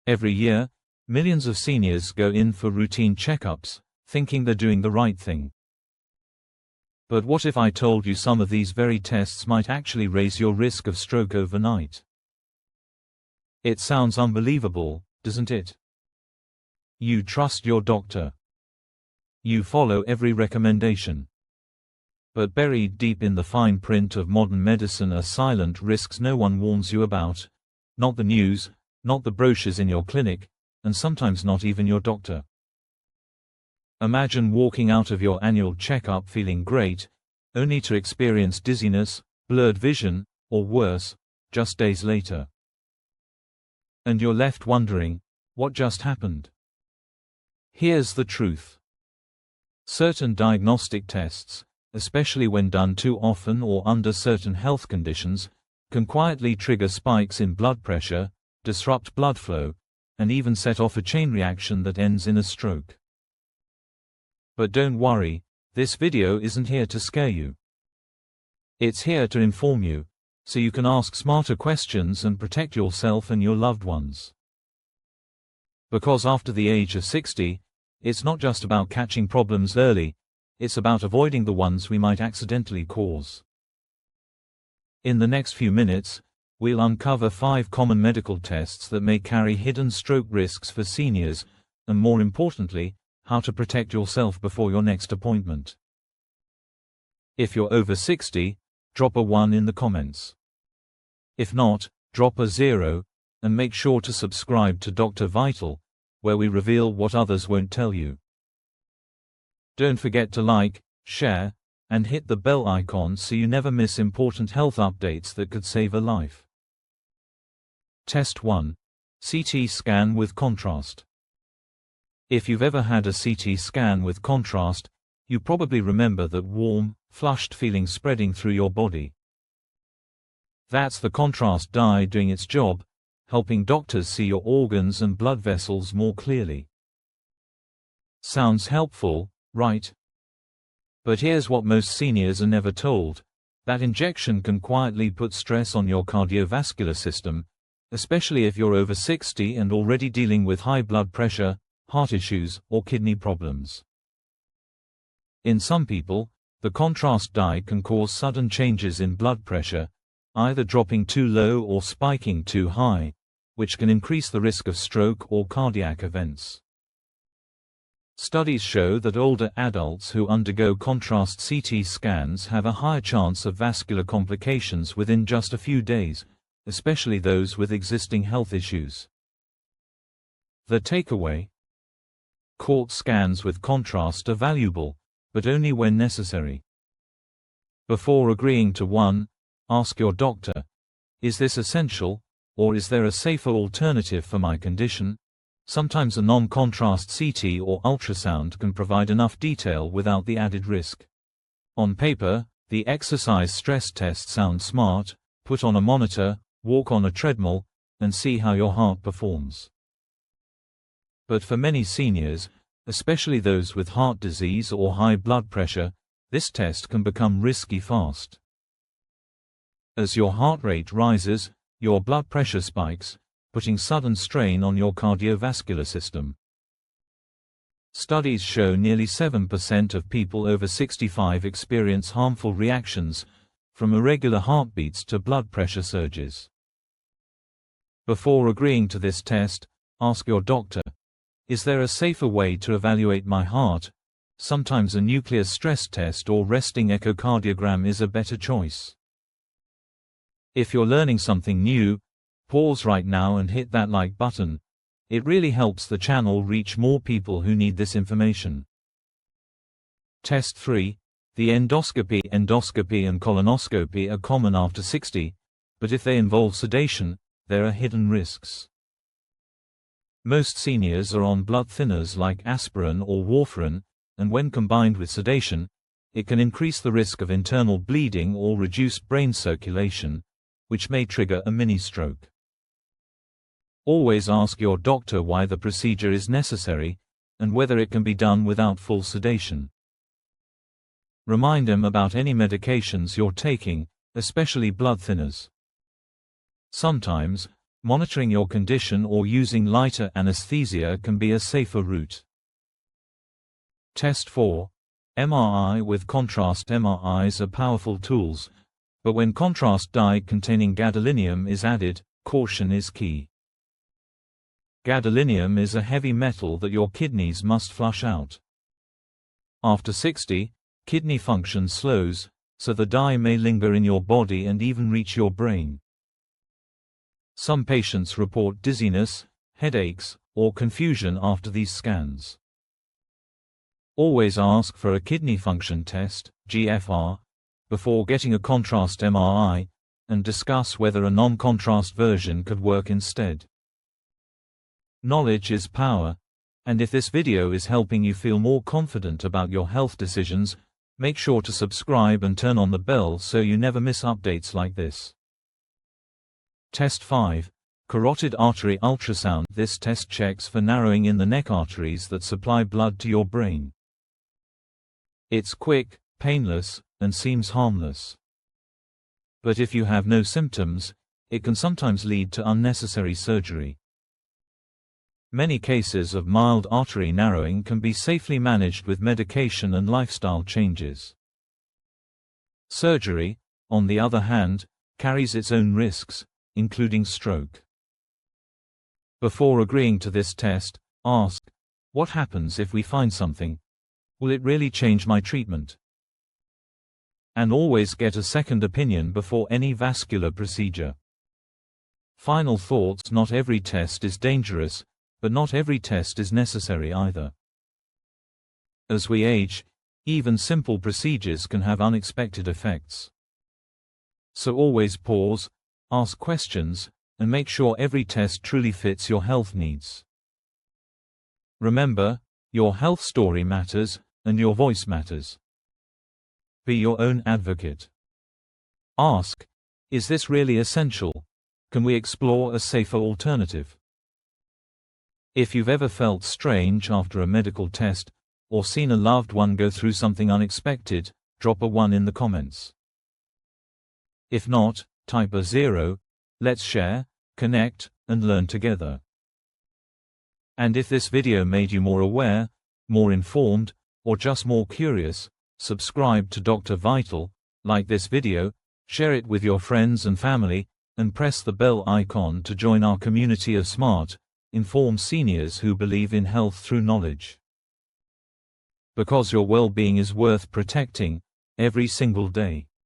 Every year, millions of seniors go in for routine checkups, thinking they're doing the right thing. But what if I told you some of these very tests might actually raise your risk of stroke overnight? It sounds unbelievable, doesn't it? You trust your doctor. You follow every recommendation. But buried deep in the fine print of modern medicine are silent risks no one warns you about. Not the news, not the brochures in your clinic, and sometimes not even your doctor. Imagine walking out of your annual checkup feeling great, only to experience dizziness, blurred vision, or worse, just days later. And you're left wondering, what just happened? Here's the truth. Certain diagnostic tests, especially when done too often or under certain health conditions, can quietly trigger spikes in blood pressure, disrupt blood flow, and even set off a chain reaction that ends in a stroke. But don't worry, this video isn't here to scare you. It's here to inform you, so you can ask smarter questions and protect yourself and your loved ones. Because after the age of 60, it's not just about catching problems early, it's about avoiding the ones we might accidentally cause. In the next few minutes, we'll uncover 5 common medical tests that may carry hidden stroke risks for seniors, and more importantly, how to protect yourself before your next appointment. If you're over 60, drop a 1 in the comments. If not, drop a 0, and make sure to subscribe to Dr. Vital, where we reveal what others won't tell you. Don't forget to like, share, and hit the bell icon so you never miss important health updates that could save a life. Test 1. CT scan with contrast. If you've ever had a CT scan with contrast, you probably remember that warm, flushed feeling spreading through your body. That's the contrast dye doing its job, helping doctors see your organs and blood vessels more clearly. Sounds helpful, right? But here's what most seniors are never told. That injection can quietly put stress on your cardiovascular system, especially if you're over 60 and already dealing with high blood pressure, heart issues, or kidney problems. In some people, the contrast dye can cause sudden changes in blood pressure, either dropping too low or spiking too high, which can increase the risk of stroke or cardiac events. Studies show that older adults who undergo contrast CT scans have a higher chance of vascular complications within just a few days, especially those with existing health issues. The takeaway: CT scans with contrast are valuable, but only when necessary. Before agreeing to one, ask your doctor, is this essential, or is there a safer alternative for my condition? Sometimes a non-contrast CT or ultrasound can provide enough detail without the added risk. On paper, the exercise stress test sounds smart: put on a monitor, walk on a treadmill, and see how your heart performs. But for many seniors, especially those with heart disease or high blood pressure, this test can become risky fast. As your heart rate rises, your blood pressure spikes, putting sudden strain on your cardiovascular system. Studies show nearly 7% of people over 65 experience harmful reactions, from irregular heartbeats to blood pressure surges. Before agreeing to this test, ask your doctor, is there a safer way to evaluate my heart? Sometimes a nuclear stress test or resting echocardiogram is a better choice. If you're learning something new, pause right now and hit that like button. It really helps the channel reach more people who need this information. Test 3. The endoscopy. Endoscopy and colonoscopy are common after 60, but if they involve sedation, there are hidden risks. Most seniors are on blood thinners like aspirin or warfarin, and when combined with sedation, it can increase the risk of internal bleeding or reduced brain circulation, which may trigger a mini-stroke. Always ask your doctor why the procedure is necessary, and whether it can be done without full sedation. Remind them about any medications you're taking, especially blood thinners. Sometimes, monitoring your condition or using lighter anesthesia can be a safer route. Test 4. MRI with contrast. MRIs are powerful tools, but when contrast dye containing gadolinium is added, caution is key. Gadolinium is a heavy metal that your kidneys must flush out. After 60, kidney function slows, so the dye may linger in your body and even reach your brain. Some patients report dizziness, headaches, or confusion after these scans. Always ask for a kidney function test, GFR, before getting a contrast MRI, and discuss whether a non-contrast version could work instead. Knowledge is power, and if this video is helping you feel more confident about your health decisions, make sure to subscribe and turn on the bell so you never miss updates like this. Test 5. Carotid artery ultrasound. This test checks for narrowing in the neck arteries that supply blood to your brain. It's quick, painless, and seems harmless. But if you have no symptoms, it can sometimes lead to unnecessary surgery. Many cases of mild artery narrowing can be safely managed with medication and lifestyle changes. Surgery, on the other hand, carries its own risks, including stroke. Before agreeing to this test, ask, what happens if we find something? Will it really change my treatment? And always get a second opinion before any vascular procedure. Final thoughts. Not every test is dangerous, but not every test is necessary either. As we age, even simple procedures can have unexpected effects. So always pause, ask questions, and make sure every test truly fits your health needs. Remember, your health story matters, and your voice matters. Be your own advocate. Ask, is this really essential? Can we explore a safer alternative? If you've ever felt strange after a medical test, or seen a loved one go through something unexpected, drop a 1 in the comments. If not, type a 0. Let's share, connect, and learn together. And if this video made you more aware, more informed, or just more curious, subscribe to Dr. Vital, like this video, share it with your friends and family, and press the bell icon to join our community of smart, informed seniors who believe in health through knowledge. Because your well-being is worth protecting, every single day.